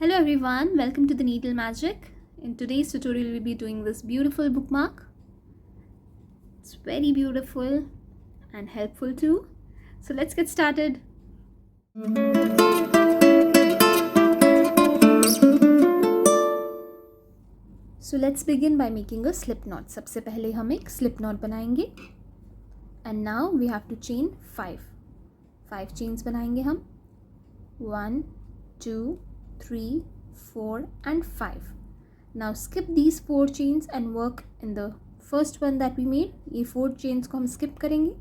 Hello everyone, welcome to the Needle Magic. In today's tutorial we'll be doing this beautiful bookmark. It's very beautiful and helpful too. So let's get started. So let's begin by making a slip knot. सबसे पहले हम एक slip knot बनाएंगे. And now we have to chain 5. 5 chains बनाएंगे हम. 1, 2, 3, 4 and 5. Now skip these 4 chains and work in the first one that we made. ये 4 chains को हम skip करेंगे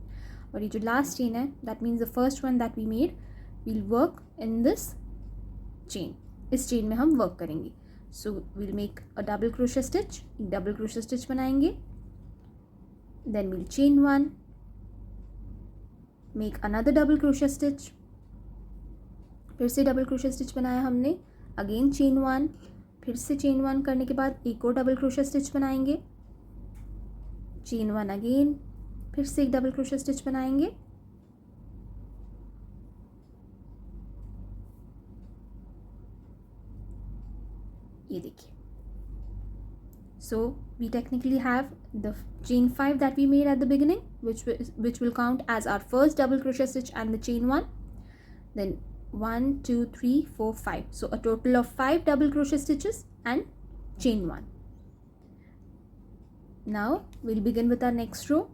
और ये जो last chain है, that means the first one that we made, we'll work in this chain. इस chain में हम work करेंगे. So we'll make a double crochet stitch. एक double crochet stitch बनाएंगे. Then we'll chain 1, make another double crochet stitch. फिर से double crochet stitch बनाया हमने. अगेन चेन 1, फिर से चेन 1 करने के बाद एक और डबल क्रोशे स्टिच बनाएंगे. चेन 1 अगेन, फिर से एक डबल क्रोशे स्टिच बनाएंगे. ये देखिए. So we technically have the chain 5 that we made at the beginning, which will count as our first double crochet stitch and the chain 1. Then 1, 2, 3, 4, 5. So a total of 5 double crochet stitches and chain 1. Now we'll begin with our next row.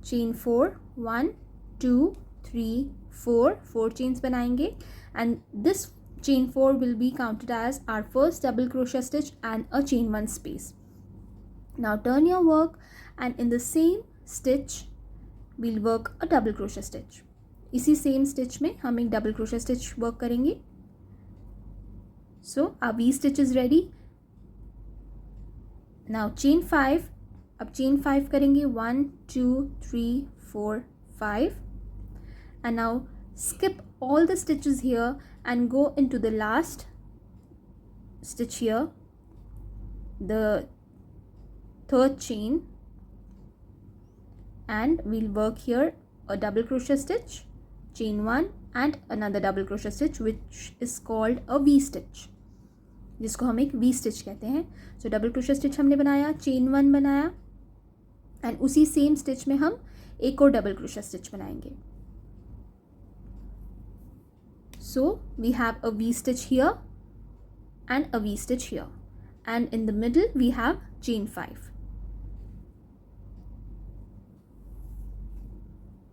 Chain 4, 1, 2, 3, 4. 4 chains बनाएंगे and this chain 4 will be counted as our first double crochet stitch and a chain 1 space. Now turn your work and in the same stitch we'll work a double crochet stitch. इसी same stitch में हम एक double crochet stitch work करेंगे. So अब V stitch is ready. Now chain 5. अब chain 5 करेंगे. 1, 2, 3, 4, 5 and now skip all the stitches here and go into the last stitch here, the third chain, and we'll work here a double crochet stitch, chain 1 and another double crochet stitch which is called a V stitch, जिसको हम एक V stitch कहते हैं. So double crochet stitch हमने बनाया, chain 1 बनाया and उसी same stitch में हम एक और double crochet stitch बनाएंगे. So we have a V stitch here and a V stitch here and in the middle we have chain 5.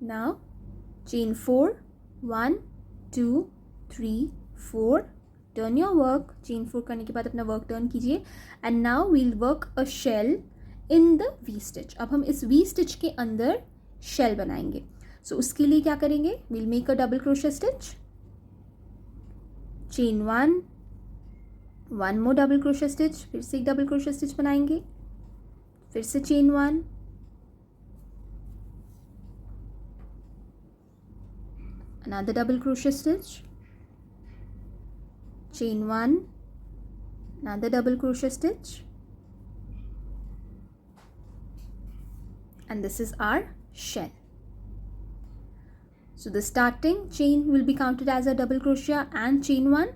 Now chain 4, 1, 2, 3, 4. Turn your work. chain 4 करने के बाद अपना work turn कीजिए and now we'll work a shell in the V stitch. अब हम इस V stitch के अंदर shell बनाएंगे. So उसके लिए क्या करेंगे? We'll make a double crochet stitch, chain 1, one more double crochet stitch, फिर से एक double crochet stitch बनाएंगे, फिर से chain 1, another double crochet stitch, chain 1, another double crochet stitch, and this is our shell. So the starting chain will be counted as a double crochet and chain 1.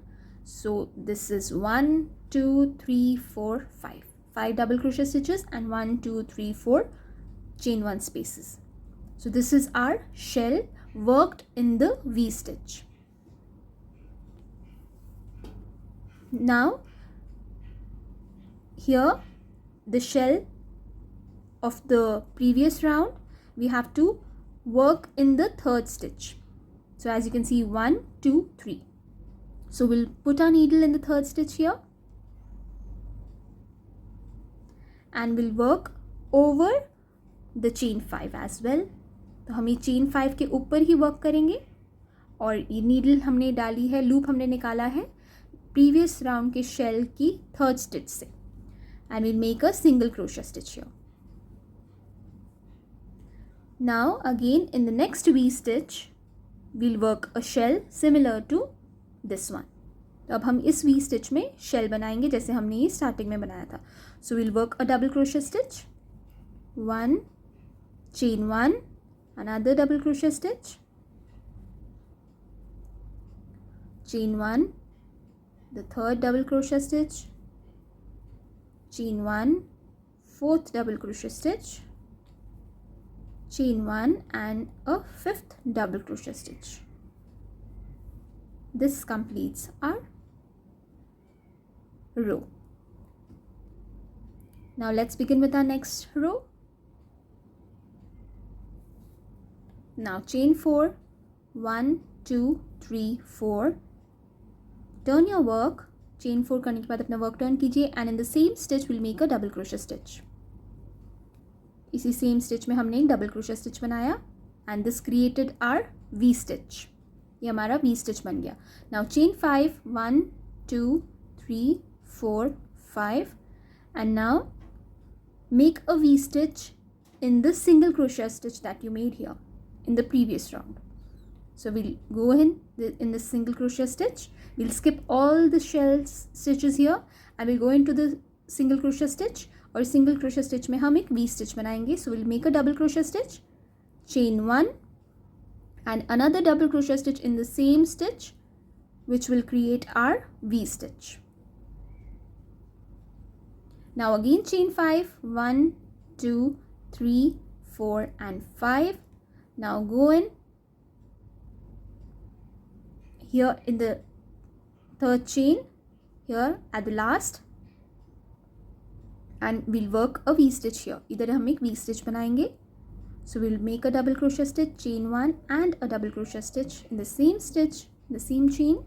So this is 1, 2, 3, 4, 5. 5 double crochet stitches and 1, 2, 3, 4 chain 1 spaces. So this is our shell worked in the V stitch. Now here the shell of the previous round we have to work in the third stitch. So as you can see 1, 2, 3. So we'll put our needle in the third stitch here and we'll work over the chain 5 as well. तो हम ये chain 5 के ऊपर ही work करेंगे और ये needle हमने डाली है, लूप हमने निकाला है प्रीवियस राउंड के शेल की थर्ड स्टिच से and will make a single crochet stitch here. Now again in the next V stitch will work a shell similar to this one. तो अब हम इस वी स्टिच में शेल बनाएंगे जैसे हमने ये स्टार्टिंग में बनाया था. So will work a double crochet stitch, 1, chain 1, another double crochet stitch, chain 1, the third double crochet stitch, chain 1, fourth double crochet stitch, chain 1 and a fifth double crochet stitch. This completes our row. Now let's begin with our next row. Now chain 4, 1, 2, 3, 4. Turn your work. chain 4 करने के बाद अपना work turn कीजिए and in the same stitch we'll make a double crochet stitch. इसी same stitch में हमने एक double crochet stitch बनाया and this created our V stitch. ये हमारा V stitch बन गया. Now chain 5, 1, 2, 3, 4, 5 and now make a V stitch in the single crochet stitch that you made here in the previous round. So we'll go in the single crochet stitch. We'll skip all the shell stitches here and we'll go into the single crochet stitch. और single crochet stitch में हम एक V stitch बनाएंगे. So we'll make a double crochet stitch, chain 1 and another double crochet stitch in the same stitch, which will create our V stitch. Now again chain 5, 1, 2, 3, 4 and 5. Now go in here in the third chain here at the last and we'll work a V stitch here. इधर हम एक V stitch बनाएंगे. So we'll make a double crochet stitch, chain 1 and a double crochet stitch in the same stitch, the same chain,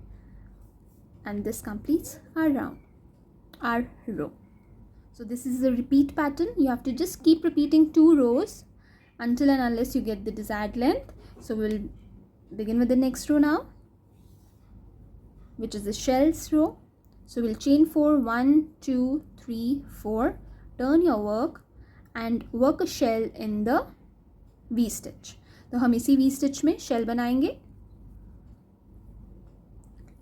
and this completes our round, our row. So this is the repeat pattern. You have to just keep repeating 2 rows until and unless you get the desired length. So we'll begin with the next row now, which is the shells row. So we'll chain 4, 1, 2, 3, 4, turn your work and work a shell in the V stitch. तो हम इसी V stitch में shell बनाएंगे.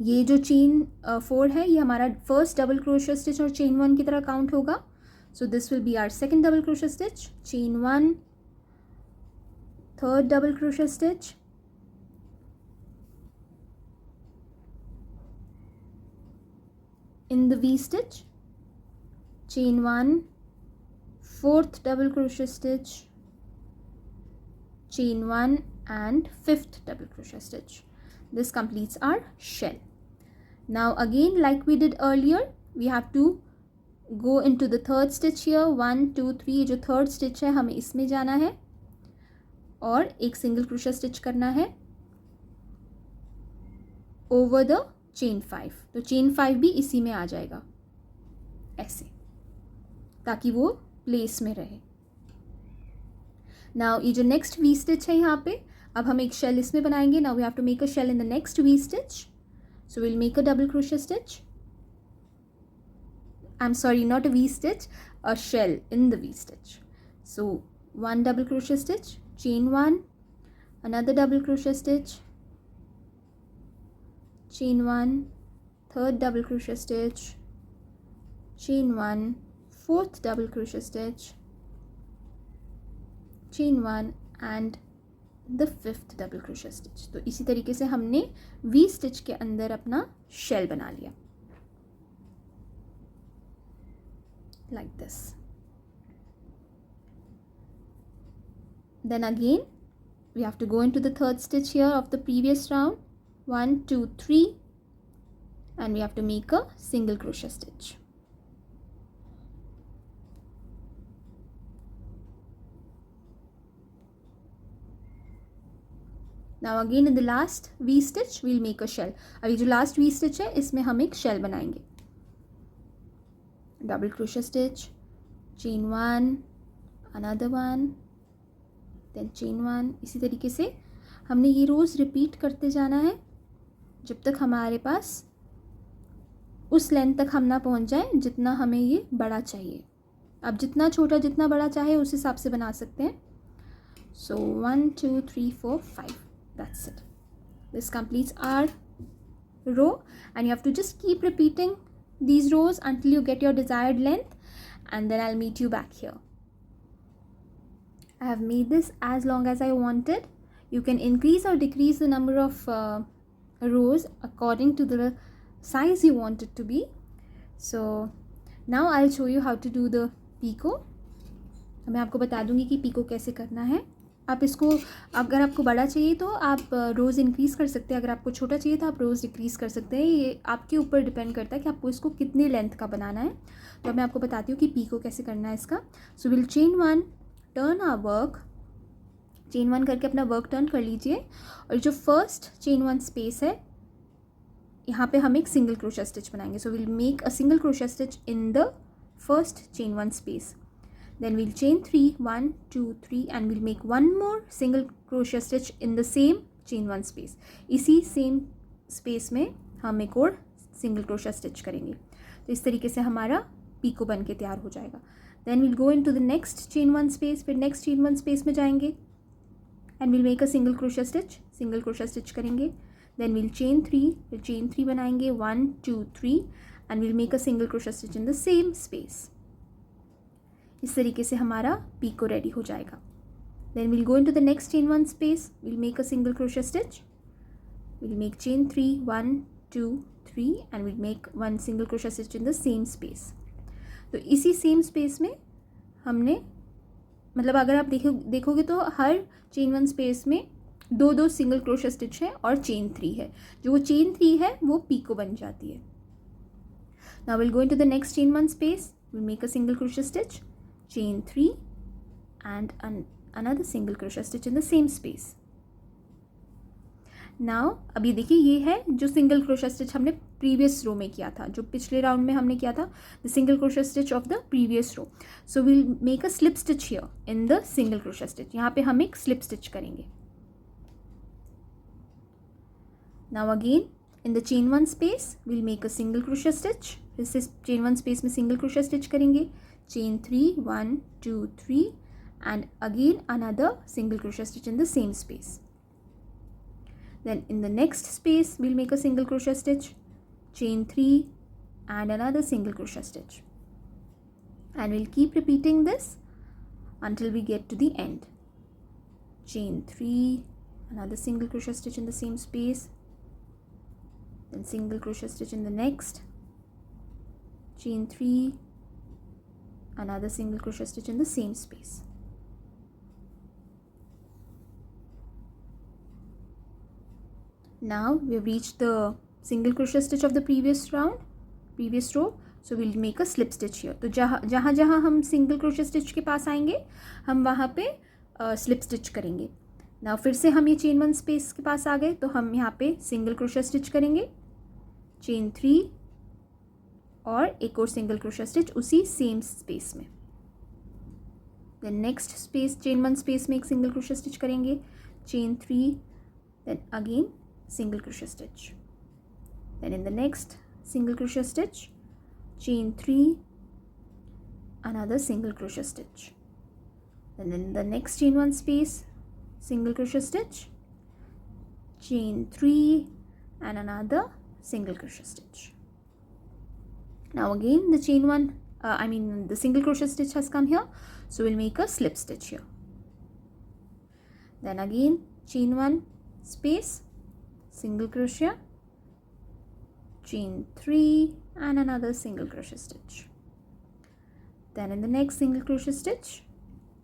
ये जो chain 4 है ये हमारा first double crochet stitch और chain 1 की तरह count होगा. So this will be our second double crochet stitch, chain 1, third double crochet stitch, in the V stitch, chain 1, fourth double crochet stitch, chain 1 and fifth double crochet stitch. This completes our shell. Now again, like we did earlier, we have to go into the third stitch here. 1, 2, 3 जो third stitch है हमें इसमें जाना है और एक single crochet stitch करना है over the chain 5. तो chain 5 भी इसी में आ जाएगा ऐसे, ताकि वो प्लेस में रहे. Now ये जो next V stitch है यहाँ पे, अब हम एक shell इसमें बनाएंगे. Now we have to make a shell in the next V stitch. So we'll make a double crochet stitch. I'm sorry, not a V stitch, a shell in the V stitch. So one double crochet stitch, chain 1, another double crochet stitch, chain 1, third double crochet stitch, chain 1, fourth double crochet stitch, chain 1 and the fifth double crochet stitch. तो इसी तरीके से हमने V stitch के अंदर अपना shell बना लिया like this. Then again we have to go into the third stitch here of the previous round, 1, 2, 3, and we have to make a single crochet stitch. Now again in the last V stitch we'll make a shell. अभी जो last V stitch है इसमें हम एक shell बनाएंगे. Double crochet stitch, chain 1, another one, then chain 1. इसी तरीके से हमने ये रोज़ रिपीट करते जाना है जब तक हमारे पास उस लेंथ तक हम ना पहुंच जाए जितना हमें ये बड़ा चाहिए. अब जितना छोटा जितना बड़ा चाहे उस हिसाब से बना सकते हैं. So 1, 2, 3, 4, 5. That's it. This completes our row and you have to just keep repeating these rows until you get your desired length, and then I'll meet you back here. I have made this as long as I wanted. You can increase or decrease the number of rows according to the size you want it to be. So now I'll show you how to do the picot. मैं आपको बता दूंगी कि pico कैसे करना है. आप इसको, अगर आपको बड़ा चाहिए तो आप रोज़ इंक्रीज़ कर सकते हैं, अगर आपको छोटा चाहिए तो आप रोज़ डिक्रीज़ कर सकते हैं. ये आपके ऊपर डिपेंड करता है कि आपको इसको कितनी लेंथ का बनाना है. तो मैं आपको बताती हूँ कि पीको कैसे करना है इसका. So will chain 1, turn our work. Chain 1 करके अपना वर्क टर्न कर लीजिए. और जो फर्स्ट चेन 1 स्पेस है, यहाँ पे हम एक सिंगल क्रोशा स्टिच बनाएंगे. सो will make a single crochet stitch in the first chain 1 space. Then we'll chain 3, 1, 2, 3 and we'll make one more single crochet stitch in the same chain 1 space. इसी same space में हम एक और single crochet stitch करेंगे. तो इस तरीके से हमारा पीको बन के तैयार हो जाएगा. Then we'll go into the next chain 1 space. फिर next chain 1 space में जाएंगे and we'll make a single crochet stitch करेंगे. Then we'll chain 3, फिर chain 3 बनाएंगे 1, 2, 3 and we'll make a single crochet stitch in the same space. इस तरीके से हमारा पीको रेडी हो जाएगा. Then will go into the next chain 1 space. Will make a single crochet stitch. Will make chain 3, 1, 2, 3 and will make one single crochet stitch in the same space. तो इसी same space में हमने, मतलब अगर आप देखोगे तो हर चेन 1 स्पेस में दो सिंगल क्रोशे स्टिच है और चेन 3 है. जो वो चेन 3 है वो पीको बन जाती है. Now will go into the next chain 1 space. Will make a single crochet stitch, chain 3 and another single crochet stitch in the same space. Now अब ये देखिए, ये है जो सिंगल क्रोशे स्टिच हमने प्रीवियस रो में किया था, जो पिछले राउंड में हमने किया था, the single crochet stitch of the previous row. So will make a slip stitch here in the single crochet stitch. यहाँ पे हम एक स्लिप स्टिच करेंगे. Now again in the chain 1 space will make a single crochet stitch. इस chain 1 space में single crochet stitch करेंगे. Chain 3, 1, 2, 3 and again another single crochet stitch in the same space. Then in the next space we'll make a single crochet stitch, chain 3 and another single crochet stitch, and we'll keep repeating this until we get to the end. Chain 3, another single crochet stitch in the same space, then single crochet stitch in the next, chain 3, another single crochet stitch in the same space. Now we have reached the single crochet stitch of the previous row. So we'll make a slip stitch here. तो जहाँ हम single crochet stitch के पास आएंगे हम वहाँ पे slip stitch करेंगे. Now फिर से हम ये chain 1 space के पास आ गए, तो हम यहाँ पे single crochet stitch करेंगे, chain 3 और एक और सिंगल क्रोशे स्टिच उसी सेम स्पेस में. Then next space chain 1 space में एक सिंगल क्रोशे स्टिच करेंगे, chain 3, then again single crochet stitch. Then in the next single crochet stitch, chain 3, another single crochet stitch. Then in the next chain 1 space single crochet stitch, chain 3 and another single crochet stitch. Now again the chain 1, the single crochet stitch has come here, so we'll make a slip stitch here. Then again chain 1 space, single crochet, chain 3 and another single crochet stitch. Then in the next single crochet stitch,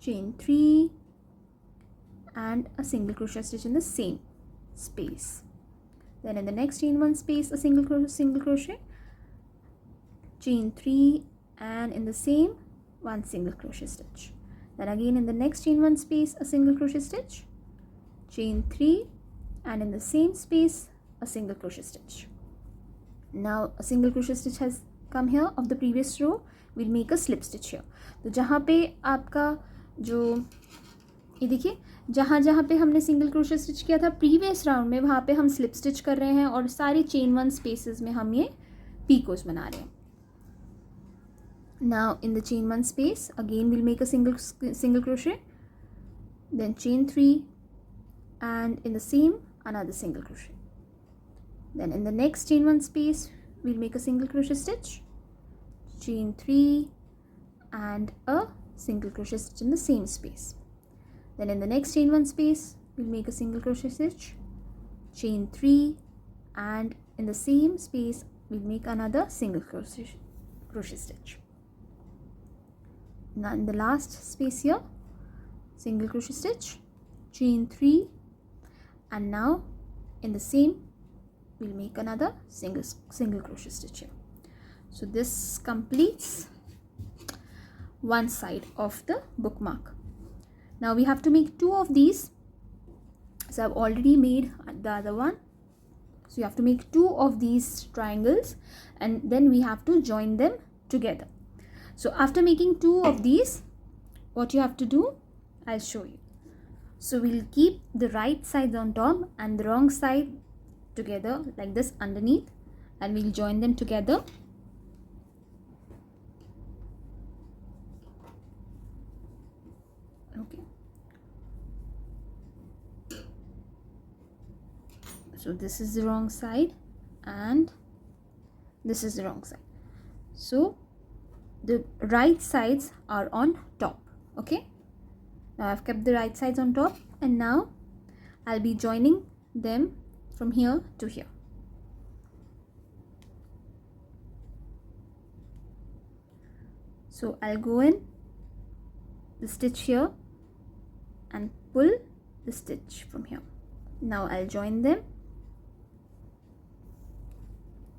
chain 3 and a single crochet stitch in the same space. Then in the next chain 1 space a single crochet, chain 3 and in the same one single crochet stitch. Then again in the next chain 1 space a single crochet stitch, chain 3 and in the same space a single crochet stitch. Now a single crochet stitch has come here of the previous row. We'll make a slip stitch here. तो जहाँ पे आपका जो ये देखिए, जहाँ पे हमने सिंगल क्रोशे स्टिच किया था प्रीवियस राउंड में, वहाँ पे हम स्लिप स्टिच कर रहे हैं और सारी चेन 1 स्पेसेस में हम ये पीकोस बना रहे हैं. Now in the chain 1 space again we'll make a single crochet, then chain 3 and in the same another single crochet. Then in the next chain 1 space we'll make a single crochet stitch, chain 3 and a single crochet stitch in the same space. Then in the next chain 1 space we'll make a single crochet stitch, chain 3 and in the same space we'll make another single crochet stitch. Now in the last space here, single crochet stitch, chain 3, and now in the same we'll make another single crochet stitch here. So this completes one side of the bookmark. Now we have to make 2 of these. So I've already made the other one. So you have to make 2 of these triangles and then we have to join them together. So after making 2 of these, what you have to do, I'll show you. So we'll keep the right sides on top and the wrong side together like this underneath, and we'll join them together. Okay. So this is the wrong side and this is the wrong side. So the right sides are on top. Okay. Now I've kept the right sides on top and now I'll be joining them from here to here. So I'll go in the stitch here and pull the stitch from here. Now I'll join them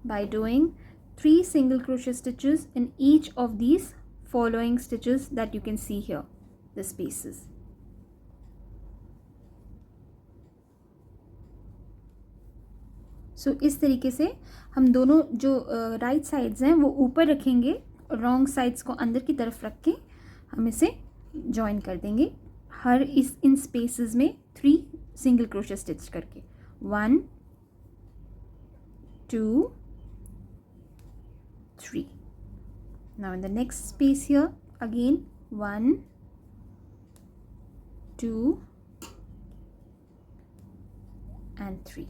by doing 3 single crochet stitches in each of these following stitches that you can see here, the spaces. So इस तरीके से हम दोनों जो right sides हैं वो ऊपर रखेंगे और रॉन्ग साइड्स को अंदर की तरफ रख के हम इसे जॉइन कर देंगे हर इन स्पेसेस में 3 सिंगल क्रोशे स्टिच करके 1 2 3. Now in the next space here again 1 2 and 3.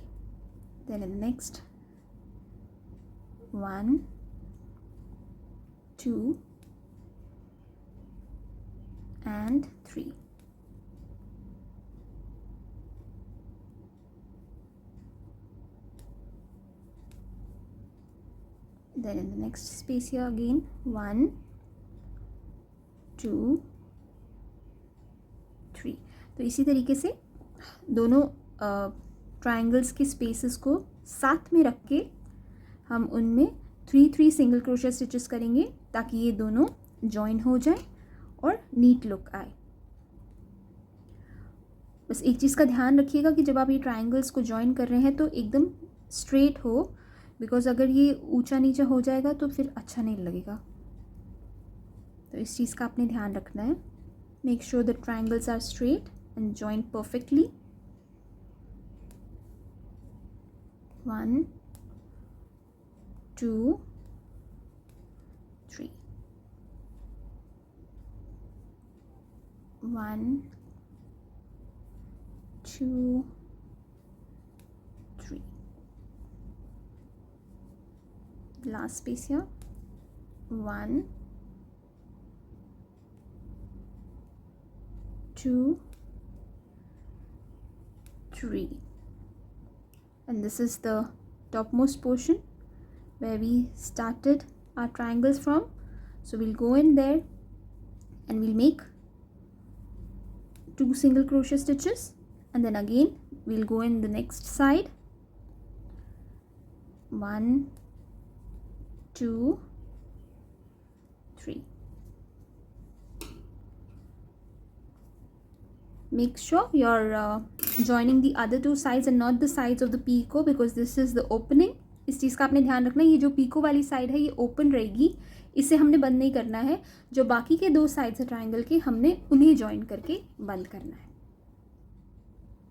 Then in the next 1 2 and 3. Then in the next space here again 1 2 3. तो इसी तरीके से दोनों ट्रायंगल्स के स्पेसेस को साथ में रख के हम उनमें 3 सिंगल क्रोशे स्टिचेस करेंगे ताकि ये दोनों जॉइन हो जाए और नीट लुक आए. बस एक चीज़ का ध्यान रखिएगा कि जब आप ये ट्रायंगल्स को जॉइन कर रहे हैं तो एकदम स्ट्रेट हो, बिकॉज अगर ये ऊंचा नीचा हो जाएगा तो फिर अच्छा नहीं लगेगा. तो इस चीज़ का आपने ध्यान रखना है. Make sure the triangles are straight and join perfectly. 1 2 3. 1 2 3. Last space here 1 2 3. And this is the topmost portion where we started our triangles from. So we'll go in there and we'll make 2 single crochet stitches, and then again we'll go in the next side 1 2 3. Make sure you're joining the other 2 sides and not the sides of the picot, because this is the opening. इस चीज़ का आपने ध्यान रखना है. ये जो pico वाली side है ये ओपन रहेगी, इसे हमने बंद नहीं करना है. जो बाकी के 2 साइड्स है ट्रायंगल के हमने उन्हें ज्वाइन करके बंद करना है.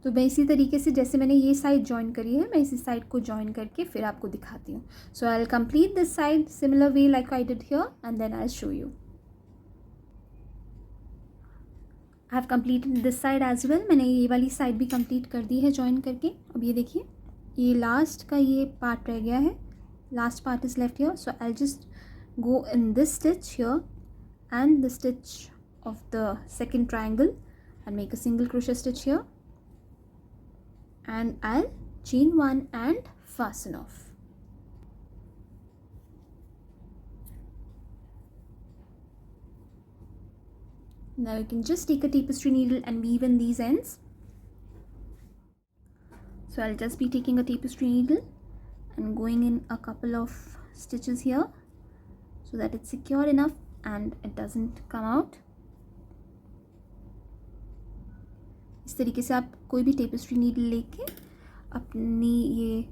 तो मैं इसी तरीके से जैसे मैंने ये साइड ज्वाइन करी है मैं इसी साइड को ज्वाइन करके फिर आपको दिखाती हूँ. So I will complete this side similar way like I did here and then I will show you. I have completed this side as well. मैंने ये वाली साइड भी कंप्लीट कर दी है ज्वाइन करके. अब ये देखिए ये लास्ट का ये पार्ट रह गया है. Last part is left here. So I just go in this stitch here and the stitch of the second triangle and make a single crochet stitch here and I'll chain 1 and fasten off. Now you can just take a tapestry needle and weave in these ends. So I'll just be taking a tapestry needle and going in a couple of stitches here so that it's secure enough and it doesn't come out. इस तरीके से आप कोई भी tapestry needle लेके अपनी ये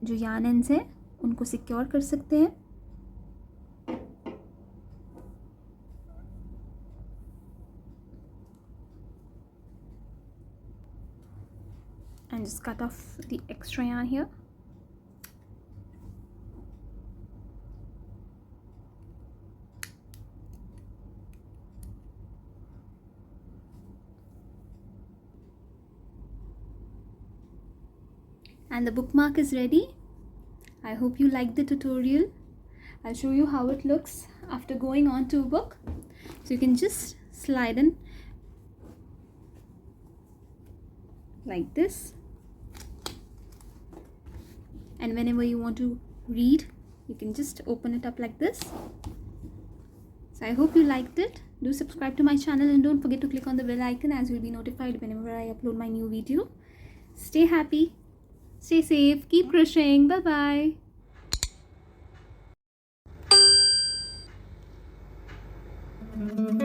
जो यार्न एंड्स हैं उनको सिक्योर कर सकते हैं. And just cut off the extra yarn here. And the bookmark is ready. I hope you liked the tutorial. I'll show you how it looks after going on to a book. So you can just slide in like this, and whenever you want to read you can just open it up like this. So I hope you liked it. Do subscribe to my channel and don't forget to click on the bell icon as you'll be notified whenever I upload my new video. Stay happy, stay safe, keep crocheting. Bye bye.